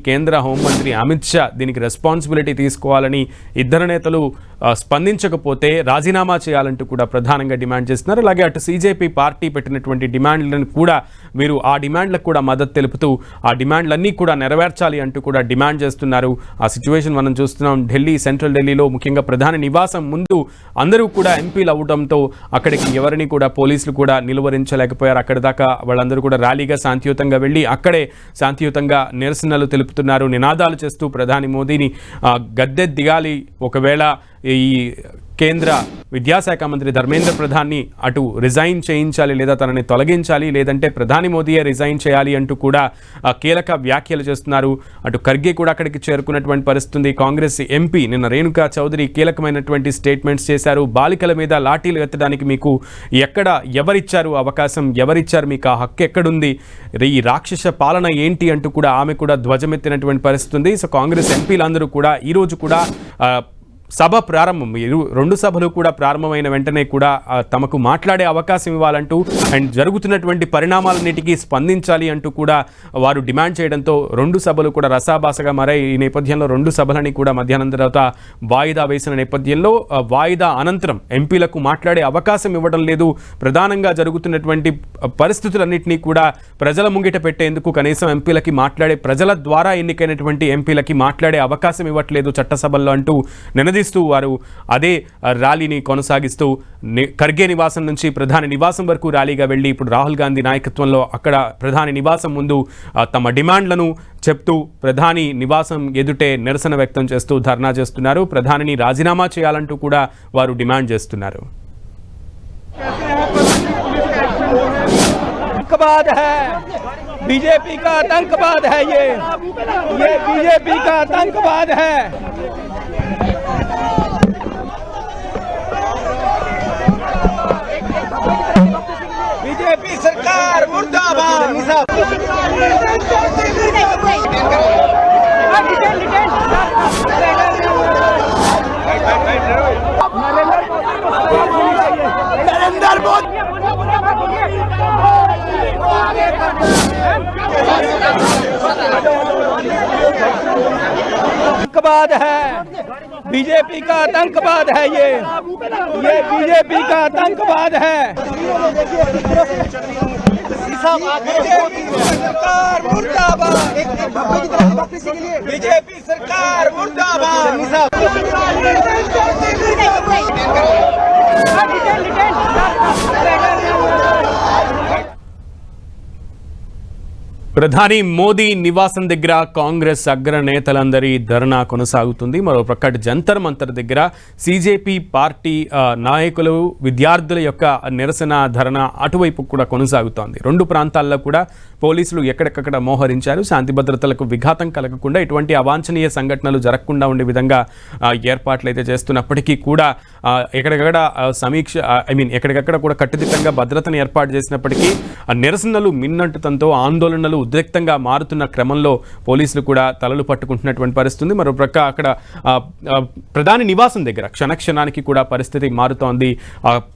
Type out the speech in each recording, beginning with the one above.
కేంద్ర హోంమంత్రి అమిత్ షా దీనికి రెస్పాన్సిబిలిటీ తీసుకోవాలని ఇద్దరు నేతలు స్పందించకపోతే రాజీనామా చేయాలంటూ కూడా ప్రధానంగా డిమాండ్ చేస్తున్నారు. అలాగే అటు సీజేపీ పార్టీ పెట్టినటువంటి డిమాండ్లను కూడా వీరు ఆ డిమాండ్లకు కూడా మద్దతు తెలుపుతూ ఆ డిమాండ్లన్నీ కూడా నెరవేర్చాలి అంటూ కూడా డిమాండ్ చేస్తున్నారు. ఆ సిచ్యువేషన్ మనం చూస్తున్నాం. ఢిల్లీ, సెంట్రల్ ఢిల్లీలో ముఖ్యంగా ప్రధాని నివాసం ముందు అందరూ కూడా ఎంపీలు అవ్వడంతో అక్కడికి ఎవరిని కూడా పోలీసులు కూడా నిలువరించలేకపోయారు. అక్కడి దాకా వాళ్ళందరూ కూడా ర్యాలీగా శాంతియుతంగా వెళ్ళి అక్కడే శాంతియుతంగా నిరసనలు తెలుపుతున్నారు. నినాదాలు చేస్తూ ప్రధాని మోదీని గద్దె దిగాలి, ఒకవేళ ఈ కేంద్ర విద్యాశాఖ మంత్రి ధర్మేంద్ర ప్రధాన్ని అటు రిజైన్ చేయించాలి, లేదా తనని తొలగించాలి, లేదంటే ప్రధాని మోదీయే రిజైన్ చేయాలి అంటూ కూడా కీలక వ్యాఖ్యలు చేస్తున్నారు. అటు ఖర్గే కూడా అక్కడికి చేరుకున్నటువంటి పరిస్థితి. కాంగ్రెస్ ఎంపీ నిన్న రేణుకా చౌదరి కీలకమైనటువంటి స్టేట్మెంట్స్ చేశారు. బాలికల మీద లాఠీలు ఎత్తడానికి మీకు ఎవరిచ్చారు అవకాశం, ఎవరిచ్చారు, మీకు ఆ హక్కు ఎక్కడుంది, ఈ రాక్షస పాలన ఏంటి అంటూ కూడా ఆమె కూడా ధ్వజమెత్తినటువంటి పరిస్థితి. సో కాంగ్రెస్ ఎంపీలందరూ కూడా ఈరోజు కూడా సభ ప్రారంభం, రెండు సభలు కూడా ప్రారంభమైన వెంటనే కూడా తమకు మాట్లాడే అవకాశం ఇవ్వాలంటూ అండ్ జరుగుతున్నటువంటి పరిణామాలన్నిటికీ స్పందించాలి అంటూ కూడా వారు డిమాండ్ చేయడంతో రెండు సభలు కూడా రసాభాసగా మారాయి. ఈ నేపథ్యంలో రెండు సభలని కూడా మధ్యాహ్నం తర్వాత వాయిదా వేసిన నేపథ్యంలో వాయిదా అనంతరం ఎంపీలకు మాట్లాడే అవకాశం ఇవ్వడం లేదు. ప్రధానంగా జరుగుతున్నటువంటి పరిస్థితులన్నింటినీ కూడా ప్రజల ముంగిట పెట్టేందుకు కనీసం ఎంపీలకి మాట్లాడే, ప్రజల ద్వారా ఎన్నికైనటువంటి ఎంపీలకి మాట్లాడే అవకాశం ఇవ్వట్లేదు చట్టసభల్లో అంటూ నినదిస్తూ వారు అదే ర్యాలీని కొనసాగిస్తూ ఖర్గే నివాసం నుంచి ప్రధాని నివాసం వరకు ర్యాలీగా వెళ్ళి ఇప్పుడు రాహుల్ గాంధీ నాయకత్వంలో అక్కడ ప్రధాని నివాసం ముందు తమ డిమాండ్లను చెప్తూ ప్రధాని నివాసం ఎదుటే నిరసన వ్యక్తం చేస్తూ ధర్నా చేస్తున్నారు. ప్రధానిని రాజీనామా చేయాలంటూ కూడా వారు డిమాండ్ చేస్తున్నారు. बीजेपी का आतंकवाद है, ये बीजेपी का आतंकवाद है। बीजेपी सरकार मुर्दाबाद। नरेंद्र मोदी आतंकवाद है, बीजेपी का आतंकवाद है, ये बीजेपी का आतंकवाद है। सरकार मुर्दाबाद, बीजेपी सरकार मुर्दाबाद। ప్రధాని మోదీ నివాసం దగ్గర కాంగ్రెస్ అగ్రనేతలందరి ధర్నా కొనసాగుతుంది. మరోపక్క జంతర్ మంతర్ దగ్గర సీజేపీ పార్టీ నాయకులు, విద్యార్థుల యొక్క నిరసన ధర్నా అటువైపు కూడా కొనసాగుతోంది. రెండు ప్రాంతాల్లో కూడా పోలీసులు ఎక్కడికక్కడ మోహరించారు. శాంతి భద్రతలకు విఘాతం కలగకుండా, ఎటువంటి అవాంఛనీయ సంఘటనలు జరగకుండా ఉండే విధంగా ఏర్పాట్లు అయితే చేస్తున్నప్పటికీ కూడా ఎక్కడికక్కడ ఎక్కడికక్కడ కూడా కట్టుదిట్టంగా భద్రతను ఏర్పాటు చేసినప్పటికీ నిరసనలు మిన్నట్టుతంతో ఆందోళనలు ఉద్రిక్తంగా మారుతున్న క్రమంలో పోలీసులు కూడా తలలు పట్టుకుంటున్నటువంటి పరిస్థితి. మరోప్రక్క అక్కడ ప్రధాని నివాసం దగ్గర క్షణక్షణానికి కూడా పరిస్థితి మారుతోంది.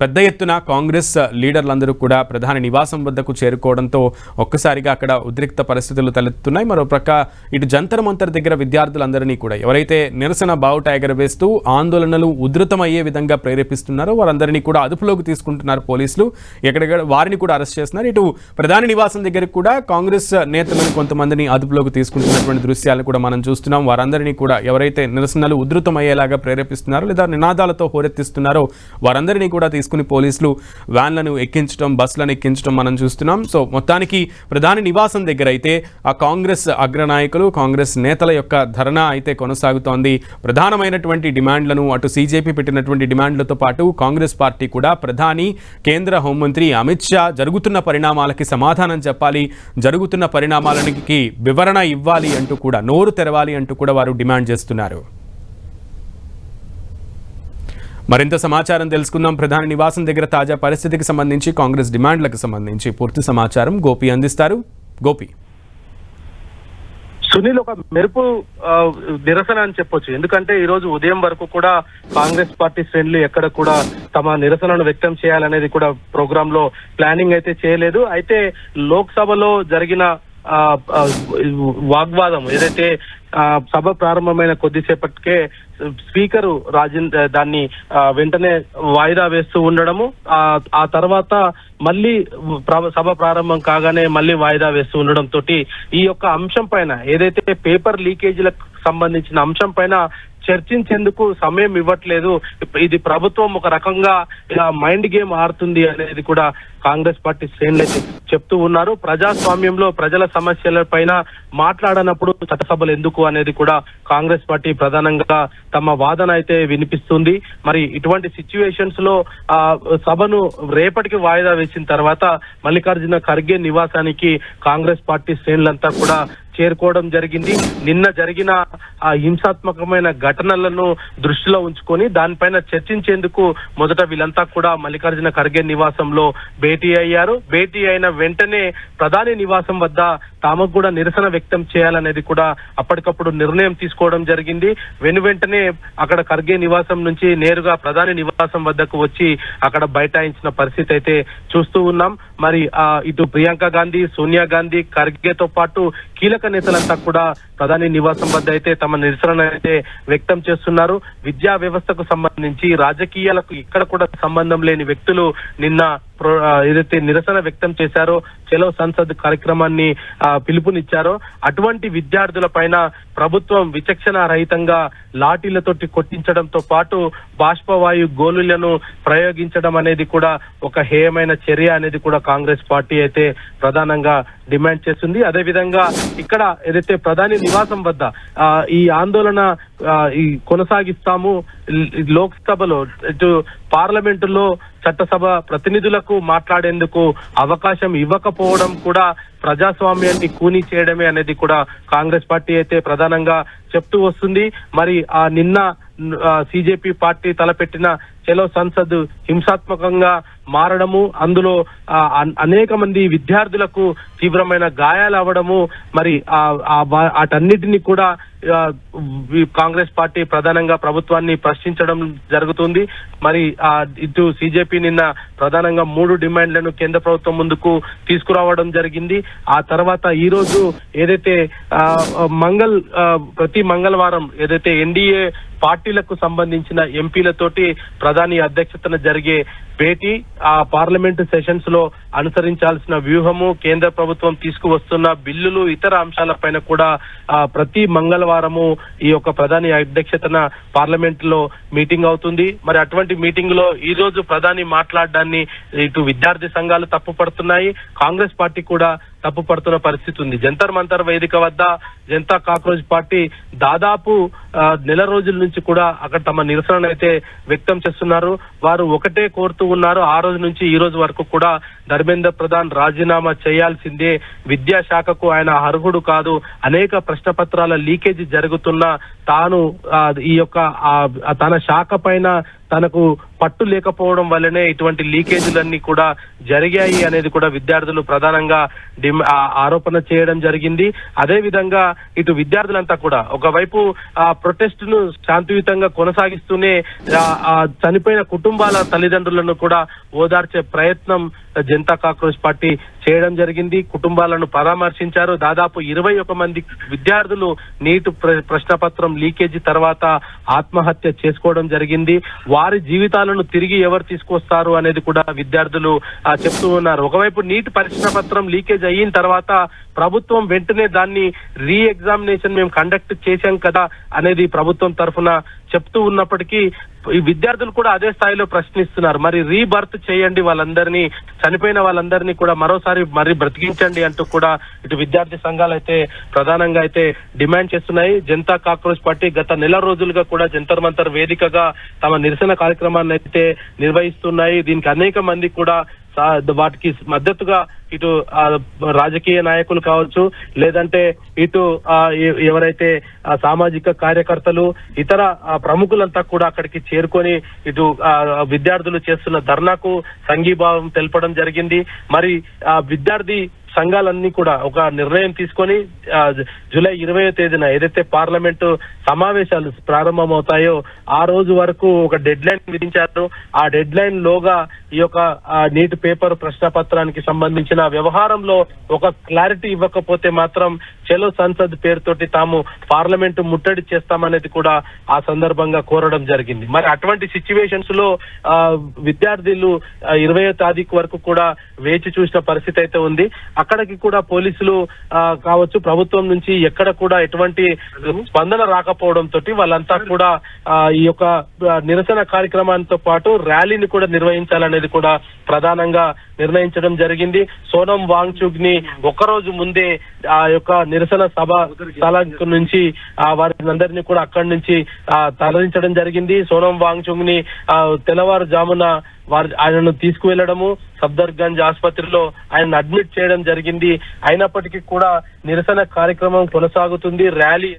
పెద్ద ఎత్తున కాంగ్రెస్ లీడర్లందరూ కూడా ప్రధాని నివాసం వద్దకు చేరుకోవడంతో ఒక్కసారిగా అక్కడ ఉద్రిక్త పరిస్థితులు తలెత్తున్నాయి. మరోప్రక్క ఇటు జంతర్ మంతర్ దగ్గర విద్యార్థులందరినీ కూడా ఎవరైతే నిరసన బావుట ఎగరవేస్తూ ఆందోళనలు ఉధృతమయ్యే విధంగా ప్రేరేపిస్తున్నారో వారందరినీ కూడా అదుపులోకి తీసుకుంటున్నారు పోలీసులు. ఎక్కడెక్కడ వారిని కూడా అరెస్ట్ చేస్తున్నారు. ఇటు ప్రధాని నివాసం దగ్గరికి కూడా కాంగ్రెస్ నేతలను కొంతమందిని అదుపులోకి తీసుకుంటున్నటువంటి దృశ్యాలను కూడా మనం చూస్తున్నాం. వారందరినీ కూడా ఎవరైతే నిరసనలు ఉధృతమయ్యేలాగా ప్రేరేపిస్తున్నారో లేదా నినాదాలతో హోరెత్తిస్తున్నారో వారందరినీ కూడా తీసుకుని పోలీసులు వ్యాన్లను ఎక్కించడం, బస్సులను ఎక్కించడం మనం చూస్తున్నాం. సో మొత్తానికి ప్రధాని నివాసం దగ్గర అయితే ఆ కాంగ్రెస్ అగ్రనాయకులు, కాంగ్రెస్ నేతల యొక్క ధర్నా అయితే కొనసాగుతోంది. ప్రధానమైనటువంటి డిమాండ్లను అటు సీజేపీ పెట్టినటువంటి డిమాండ్లతో పాటు కాంగ్రెస్ పార్టీ కూడా ప్రధాని, కేంద్ర హోంమంత్రి అమిత్ షా జరుగుతున్న పరిణామాలకి సమాధానం చెప్పాలి, జరుగుతున్న పరిణామాలకి వివరణ ఇవ్వాలి అంటూ కూడా, నోరు తెరవాలి అంటూ కూడా వారు డిమాండ్ చేస్తున్నారు. మరింత సమాచారం తెలుసుకుందాం. ప్రధాని నివాసం దగ్గర తాజా పరిస్థితికి సంబంధించి, కాంగ్రెస్ డిమాండ్లకు సంబంధించి పూర్తి సమాచారం గోపి అందిస్తారు. గోపి. సునీల్, ఒక మెరుపు నిరసన అని చెప్పొచ్చు. ఎందుకంటే ఈ రోజు ఉదయం వరకు కూడా కాంగ్రెస్ పార్టీ శ్రేణులు ఎక్కడ కూడా తమ నిరసనను వ్యక్తం చేయాలనేది కూడా ప్రోగ్రామ్ లో ప్లానింగ్ అయితే చేయలేదు. అయితే లోక్సభలో జరిగిన వాగ్వాదం ఏదైతే సభ ప్రారంభమైన కొద్దిసేపటికే స్పీకరు దాన్ని వెంటనే వాయిదా వేస్తూ ఉండడము, ఆ తర్వాత మళ్ళీ సభ ప్రారంభం కాగానే మళ్ళీ వాయిదా వేస్తూ ఉండడం తోటి ఈ యొక్క అంశం పైన ఏదైతే పేపర్ లీకేజీలకు సంబంధించిన అంశం పైన చర్చించేందుకు సమయం ఇవ్వట్లేదు. ఇది ప్రభుత్వం ఒక రకంగా ఇలా మైండ్ గేమ్ ఆడుతుంది అనేది కూడా కాంగ్రెస్ పార్టీ శ్రేణులు అయితే చెప్తూ ఉన్నారు. ప్రజాస్వామ్యంలో ప్రజల సమస్యల పైన మాట్లాడనప్పుడు చట్టసభలు ఎందుకు అనేది కూడా కాంగ్రెస్ పార్టీ ప్రధానంగా తమ వాదన అయితే వినిపిస్తుంది. మరి ఇటువంటి సిచ్యువేషన్స్ లో సభను రేపటికి వాయిదా వేసిన తర్వాత మల్లికార్జున ఖర్గే నివాసానికి కాంగ్రెస్ పార్టీ శ్రేణులంతా కూడా చేరుకోవడం జరిగింది. నిన్న జరిగిన ఆ హింసాత్మకమైన ఘటనలను దృష్టిలో ఉంచుకొని దానిపైన చర్చించేందుకు మొదట వీళ్ళంతా కూడా మల్లికార్జున ఖర్గే నివాసంలో భేటీ అయ్యారు. భేటీ అయిన వెంటనే ప్రధాని నివాసం వద్ద తాము కూడా నిరసన వ్యక్తం చేయాలనేది కూడా అప్పటికప్పుడు నిర్ణయం తీసుకోవడం జరిగింది. వెంటనే అక్కడ ఖర్గే నివాసం నుంచి నేరుగా ప్రధాని నివాసం వద్దకు వచ్చి అక్కడ బైఠాయించిన పరిస్థితి అయితే చూస్తూ ఉన్నాం. మరి ఇటు ప్రియాంక గాంధీ, సోనియా గాంధీ, ఖర్గేతో పాటు కీలక నేతలంతా కూడా ప్రధాని నివాసం వద్ద అయితే తమ నిరసన అయితే వ్యక్తం చేస్తున్నారు. విద్యా వ్యవస్థకు సంబంధించి రాజకీయాలకు ఇక్కడ కూడా సంబంధం లేని వ్యక్తులు నిన్న ఏదైతే నిరసన వ్యక్తం చేశారో, చలో సంసద్ కార్యక్రమాన్ని పిలుపునిచ్చారో అటువంటి విద్యార్థుల పైన ప్రభుత్వం విచక్షణ రహితంగా లాఠీలతోటి కొట్టించడంతో పాటు బాష్పవాయు గోళీలను ప్రయోగించడం అనేది కూడా ఒక హేయమైన చర్య అనేది కూడా కాంగ్రెస్ పార్టీ అయితే ప్రధానంగా డిమాండ్ చేస్తుంది. అదే విధంగా ఇక్కడ ఏదైతే ప్రధాని నివాసం వద్ద ఈ ఆందోళన కొనసాగిస్తాము, లోక్సభలో ఇటు పార్లమెంటులో చట్టసభ ప్రతినిధులకు మాట్లాడేందుకు అవకాశం ఇవ్వకపోవడం కూడా ప్రజాస్వామ్యాన్ని కూనీ చేయడమే అనేది కూడా కాంగ్రెస్ పార్టీ అయితే ప్రధానంగా చెప్తూ వస్తుంది. మరి నిన్న సిజేపీ పార్టీ తలపెట్టిన చలో సంసద్ హింసాత్మకంగా మారడము, అందులో అనేక మంది విద్యార్థులకు తీవ్రమైన గాయాలు అవ్వడము, మరి వాటన్నిటిని కూడా కాంగ్రెస్ పార్టీ ప్రధానంగా ప్రభుత్వాన్ని ప్రశ్నించడం జరుగుతుంది. మరి ఇటు సిజేపీ నిన్న ప్రధానంగా 3 డిమాండ్లను కేంద్ర ప్రభుత్వం ముందుకు తీసుకురావడం జరిగింది. ఆ తర్వాత ఈ రోజు ఏదైతే ప్రతి మంగళవారం ఏదైతే ఎన్డీఏ పార్టీలకు సంబంధించిన ఎంపీలతోటి ప్రధాని అధ్యక్షతన జరిగే భేటీ, ఆ పార్లమెంటు సెషన్స్ లో అనుసరించాల్సిన వ్యూహము, కేంద్ర ప్రభుత్వం తీసుకువస్తున్న బిల్లులు, ఇతర అంశాలపైన కూడా ప్రతి మంగళవారము ఈ యొక్క ప్రధాని అధ్యక్షతన పార్లమెంట్ లో మీటింగ్ అవుతుంది. మరి అటువంటి మీటింగ్ లో ఈ రోజు ప్రధాని మాట్లాడడాన్ని ఇటు విద్యార్థి సంఘాలు తప్పుపడుతున్నాయి, కాంగ్రెస్ పార్టీ కూడా తప్పుపడుతున్న పరిస్థితి ఉంది. జంతర్ మంతర్ వేదిక వద్ద జనతా కాక్రోచ్ పార్టీ దాదాపు నెల రోజుల నుంచి కూడా అక్కడ తమ నిరసన అయితే వ్యక్తం చేస్తున్నారు. వారు ఒకటే కోరుతూ ఉన్నారు, ఆ రోజు నుంచి ఈ రోజు వరకు కూడా ధర్మేంద్ర ప్రధాన్ రాజీనామా చేయాల్సిందే, విద్యాశాఖకు ఆయన అర్హుడు కాదు, అనేక ప్రశ్న పత్రాల లీకేజీ జరుగుతున్నా తాను ఈ యొక్క తన శాఖ పైన తనకు పట్టు లేకపోవడం వల్లనే ఇటువంటి లీకేజీలన్నీ కూడా జరిగాయి అనేది కూడా విద్యార్థులు ప్రధానంగా ఆరోపణ చేయడం జరిగింది. అదే విధంగా ఇటు విద్యార్థులంతా కూడా ఒకవైపు ప్రొటెస్ట్ ను శాంతియుతంగా కొనసాగిస్తూనే చనిపోయిన కుటుంబాల తల్లిదండ్రులను కూడా ఓదార్చే ప్రయత్నం జనతా కాక్రోచ్ పార్టీ చేయడం జరిగింది. కుటుంబాలను పరామర్శించారు. దాదాపు 21 మంది విద్యార్థులు నీట్ ప్రశ్నపత్రం లీకేజీ తర్వాత ఆత్మహత్య చేసుకోవడం జరిగింది. వారి జీవితాలను తిరిగి ఎవరు తీసుకొస్తారు అనేది కూడా విద్యార్థులు చెప్తూ ఉన్నారు. ఒకవైపు నీట్ ప్రశ్నపత్రం లీకేజ్ అయిన తర్వాత ప్రభుత్వం వెంటనే దాన్ని రీ ఎగ్జామినేషన్ మేము కండక్ట్ చేశాం కదా అనేది ప్రభుత్వం తరఫున చెప్తూ ఉన్నప్పటికీ ఈ విద్యార్థులు కూడా అదే స్థాయిలో ప్రశ్నిస్తున్నారు. మరి రీబర్త్ చేయండి, వాళ్ళందరినీ చనిపోయిన వాళ్ళందరినీ కూడా మరోసారి మరి బ్రతికించండి అంటూ కూడా ఇటు విద్యార్థి సంఘాలు అయితే ప్రధానంగా అయితే డిమాండ్ చేస్తున్నాయి. జనతా కాక్రోచ్ పార్టీ గత నెల రోజులుగా కూడా జంతర్ మంతర్ వేదికగా తమ నిరసన కార్యక్రమాన్ని అయితే నిర్వహిస్తున్నాయి. దీనికి అనేక మంది కూడా వాటికి మద్దతుగా ఇటు రాజకీయ నాయకులు కావచ్చు, లేదంటే ఇటు ఎవరైతే సామాజిక కార్యకర్తలు, ఇతర ప్రముఖులంతా కూడా అక్కడికి చేరుకొని ఇటు విద్యార్థులు చేస్తున్న ధర్నాకు సంఘీభావం తెలపడం జరిగింది. మరి విద్యార్థి సంఘాలన్నీ కూడా ఒక నిర్ణయం తీసుకొని జూలై 20వ తేదీన ఏదైతే పార్లమెంటు సమావేశాలు ప్రారంభమవుతాయో ఆ రోజు వరకు ఒక డెడ్ లైన్ విధించారు. ఆ డెడ్ లైన్ లోగా ఈ యొక్క నీట్ పేపర్ ప్రశ్న పత్రానికి సంబంధించిన వ్యవహారంలో ఒక క్లారిటీ ఇవ్వకపోతే మాత్రం చలో సంసద్ పేరుతోటి తాము పార్లమెంటు ముట్టడి చేస్తామనేది కూడా ఆ సందర్భంగా కోరడం జరిగింది. మరి అటువంటి సిచ్యువేషన్స్ లో విద్యార్థులు 20వ తారీఖు వరకు కూడా వేచి చూసిన పరిస్థితి అయితే ఉంది. అక్కడికి కూడా పోలీసులు కావచ్చు ప్రభుత్వం నుంచి ఎక్కడ కూడా ఎటువంటి స్పందన రాకపోవడం తోటి వాళ్ళంతా కూడా ఈ యొక్క నిరసన కార్యక్రమాలతో పాటు ర్యాలీని కూడా నిర్వహించాలనేది కూడా ప్రధానంగా నిర్ణయించడం జరిగింది. సోనం వాంగ్చుక్ ని ఒక్కరోజు ముందే ఆ యొక్క నిరసన సభ స్థలం నుంచి వారిని కూడా అక్కడి నుంచి తరలించడం జరిగింది. సోనం వాంగ్చుక్ ని తెల్లవారుజామున ఆయనను తీసుకువెళ్లడము, సఫ్దర్గంజ్ ఆసుపత్రిలో ఆయనను అడ్మిట్ చేయడం జరిగింది. అయినప్పటికీ కూడా నిరసన కార్యక్రమం కొనసాగుతుంది. ర్యాలీ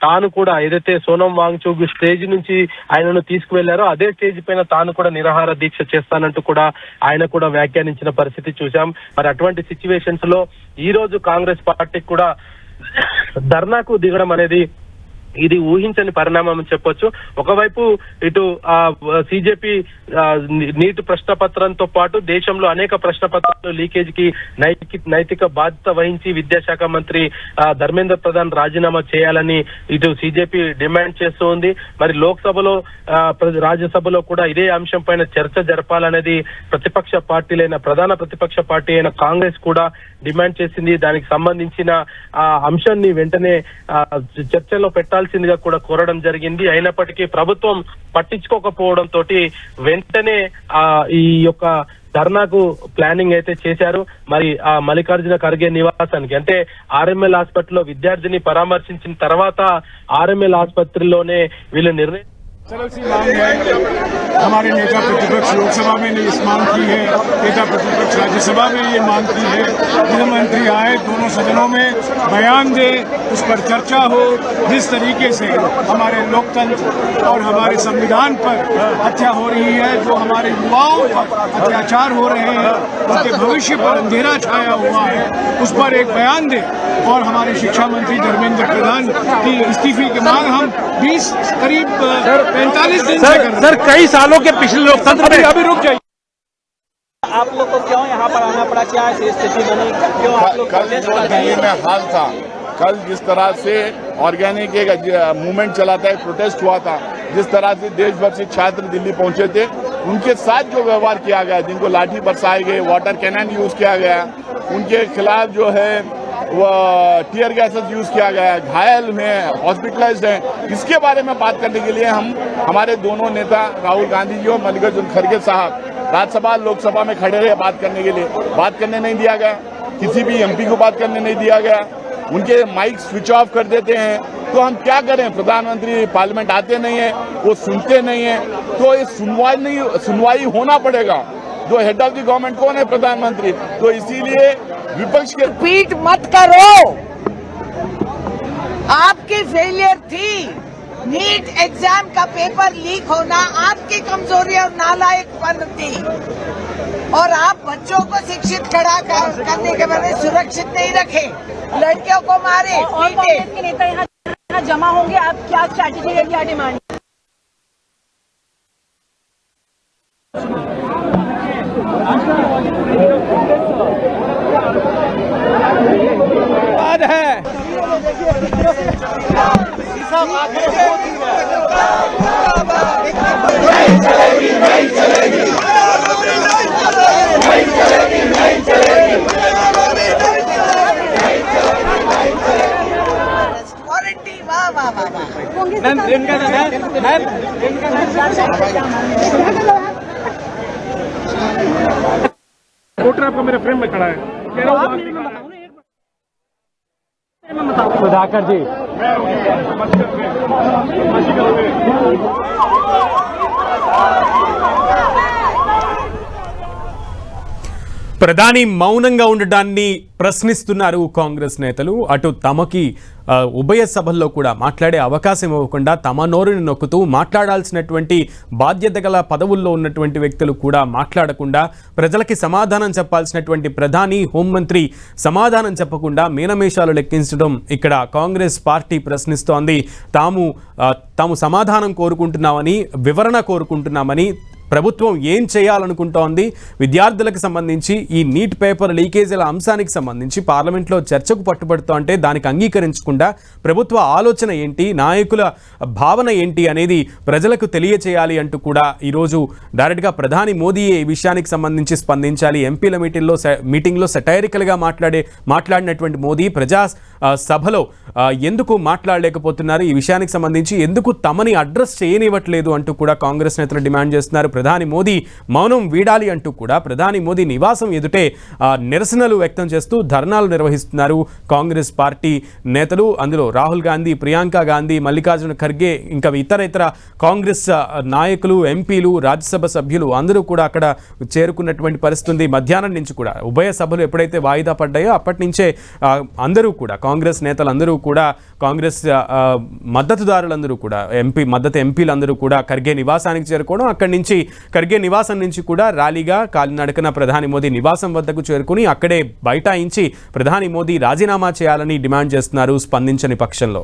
తాను కూడా ఏదైతే సోనం వాంగ్చుక్ స్టేజ్ నుంచి ఆయనను తీసుకువెళ్లారో అదే స్టేజ్ పైన తాను కూడా నిరాహార దీక్ష చేస్తానంటూ కూడా ఆయన కూడా వ్యాఖ్యానించిన పరిస్థితి చూసాం. మరి అటువంటి సిచ్యువేషన్స్ లో ఈ రోజు కాంగ్రెస్ పార్టీకి కూడా ధర్నాకు దిగడం అనేది ఇది ఊహించని పరిణామం అని చెప్పొచ్చు. ఒకవైపు ఇటు సిజేపీ నీట్ ప్రశ్న పత్రంతో పాటు దేశంలో అనేక ప్రశ్న పత్రాలు లీకేజ్ కి నైతిక బాధ్యత వహించి విద్యాశాఖ మంత్రి ధర్మేంద్ర ప్రధాన్ రాజీనామా చేయాలని ఇటు సిజేపీ డిమాండ్ చేస్తూ ఉంది. మరి లోక్సభలో రాజ్యసభలో కూడా ఇదే అంశం పైన చర్చ జరపాలనేది ప్రధాన ప్రతిపక్ష పార్టీ అయిన కాంగ్రెస్ కూడా డిమాండ్ చేసింది. దానికి సంబంధించిన అంశాన్ని వెంటనే చర్చలో పెట్టాల్సిందిగా కూడా కోరడం జరిగింది. అయినప్పటికీ ప్రభుత్వం పట్టించుకోకపోవడం తోటి వెంటనే ఈ యొక్క ధర్నాకు ప్లానింగ్ అయితే చేశారు. మరి ఆ మల్లికార్జున ఖర్గే నివాసానికి అంటే ఆర్ఎంఎల్ హాస్పిటల్లో విద్యార్థిని పరామర్శించిన తర్వాత ఆర్ఎంఎల్ ఆసుపత్రిలోనే వీళ్ళు నిర్ణయం हमारे नेता प्रतिपक्ष लोकसभा में ने इस मांग की है, नेता प्रतिपक्ष राज्यसभा में ये मांग की है। गृहमंत्री आए, दोनों सदनों में बयान दे, उस पर चर्चा हो। जिस तरीके से हमारे लोकतंत्र और हमारे संविधान पर हत्या हो रही है, जो हमारे युवाओं पर अत्याचार हो रहे हैं, उनके भविष्य पर अंधेरा छाया हुआ है, उस पर एक बयान दे। और हमारे शिक्षा मंत्री धर्मेंद्र प्रधान की इस्तीफे की मांग हम 20 करीब 45 दिन से कर रहे हैं। सर कई सालों के पिछले लोकतंत्र में अभी रुक जाइए। आप लोग को क्यों यहाँ पर आना पड़ा, क्या ऐसी स्थिति बनी, क्यों आप लोग कल जो दिल्ली में हाल था, कल जिस तरह से ऑर्गेनिक एक मूवमेंट चला था, एक प्रोटेस्ट हुआ था, जिस तरह से देश भर से छात्र दिल्ली पहुंचे थे, उनके साथ जो व्यवहार किया गया, जिनको लाठी बरसाए गए, वाटर कैनन यूज किया गया, उनके खिलाफ जो है वो टीयर गैसेस यूज किया गया, घायल हुए, हॉस्पिटलाइज्ड हैं, इसके बारे में बात करने के लिए हम हमारे दोनों नेता राहुल गांधी जी और मल्लिकार्जुन खड़गे साहब राज्यसभा लोकसभा में खड़े रहे बात करने के लिए। बात करने नहीं दिया गया, किसी भी एमपी को बात करने नहीं दिया गया, उनके माइक स्विच ऑफ कर देते हैं। तो हम क्या करें, प्रधानमंत्री पार्लियामेंट आते नहीं है, वो सुनते नहीं है, तो ये सुनवाई होना पड़ेगा। जो हेड ऑफ द गवर्नमेंट कौन है, प्रधानमंत्री। तो इसीलिए विपक्ष के रिपीट मत करो, आपकी फेलियर थी। नीट एग्जाम का पेपर लीक होना आपकी कमजोरी और नालायकपन थी, और आप बच्चों को शिक्षित खड़ा करने के बजाय सुरक्षित नहीं रखे, लड़कियों को मारे पीटे। के नेता यहाँ जमा होंगे, आप क्या स्ट्रैटेजी है, क्या डिमांड? है वोटर आपका मेरे फ्रेम में खड़ा है, कह रहा हूँ सुधाकर जी। ప్రధాని మౌనంగా ఉండడాన్ని ప్రశ్నిస్తున్నారు కాంగ్రెస్ నేతలు. అటు తమకి ఉభయ సభల్లో కూడా మాట్లాడే అవకాశం ఇవ్వకుండా తమ నోరుని నొక్కుతూ మాట్లాడాల్సినటువంటి బాధ్యత గల పదవుల్లో ఉన్నటువంటి వ్యక్తులు కూడా మాట్లాడకుండా ప్రజలకి సమాధానం చెప్పాల్సినటువంటి ప్రధాని హోంమంత్రి సమాధానం చెప్పకుండా మీనమేషాలు లెక్కించడం ఇక్కడ కాంగ్రెస్ పార్టీ ప్రశ్నిస్తోంది. తాము సమాధానం కోరుకుంటున్నామని, వివరణ కోరుకుంటున్నామని, ప్రభుత్వం ఏం చేయాలనుకుంటోంది, విద్యార్థులకు సంబంధించి ఈ నీట్ పేపర్ లీకేజీల అంశానికి సంబంధించి పార్లమెంట్లో చర్చకు పట్టుబడుతూ అంటే దానికి అంగీకరించకుండా ప్రభుత్వ ఆలోచన ఏంటి, నాయకుల భావన ఏంటి అనేది ప్రజలకు తెలియచేయాలి అంటూ కూడా ఈరోజు డైరెక్ట్గా ప్రధాని మోదీ ఈ విషయానికి సంబంధించి స్పందించాలి. ఎంపీల మీటింగ్లో సెటైరికల్గా మాట్లాడినటువంటి మోదీ ప్రజా సభలో ఎందుకు మాట్లాడలేకపోతున్నారు, ఈ విషయానికి సంబంధించి ఎందుకు తమని అడ్రస్ చేయనివ్వట్లేదు అంటూ కూడా కాంగ్రెస్ నేతలు డిమాండ్ చేస్తున్నారు. ప్రధాని మోదీ మౌనం వీడాలి అంటూ కూడా ప్రధాని మోదీ నివాసం ఎదుటే నిరసనలు వ్యక్తం చేస్తూ ధర్నాలు నిర్వహిస్తున్నారు కాంగ్రెస్ పార్టీ నేతలు. అందులో రాహుల్ గాంధీ, ప్రియాంక గాంధీ, మల్లికార్జున ఖర్గే, ఇంకా ఇతర కాంగ్రెస్ నాయకులు, ఎంపీలు, రాజ్యసభ సభ్యులు అందరూ కూడా అక్కడ చేరుకున్నటువంటి పరిస్థితి ఉంది. మధ్యాహ్నం నుంచి కూడా ఉభయ సభలు ఎప్పుడైతే వాయిదా పడ్డాయో అప్పటి నుంచే అందరూ కూడా కాంగ్రెస్ నేతలందరూ కూడా, కాంగ్రెస్ మద్దతుదారులందరూ కూడా, ఎంపీలందరూ కూడా ఖర్గే నివాసానికి చేరుకోవడం, అక్కడి నుంచి ఖర్గే నివాసం నుంచి కూడా ర్యాలీగా కాలినడకన ప్రధాని మోదీ నివాసం వద్దకు చేరుకుని అక్కడే బైఠాయించి ప్రధాని మోదీ రాజీనామా చేయాలని డిమాండ్ చేస్తున్నారు స్పందించని పక్షంలో.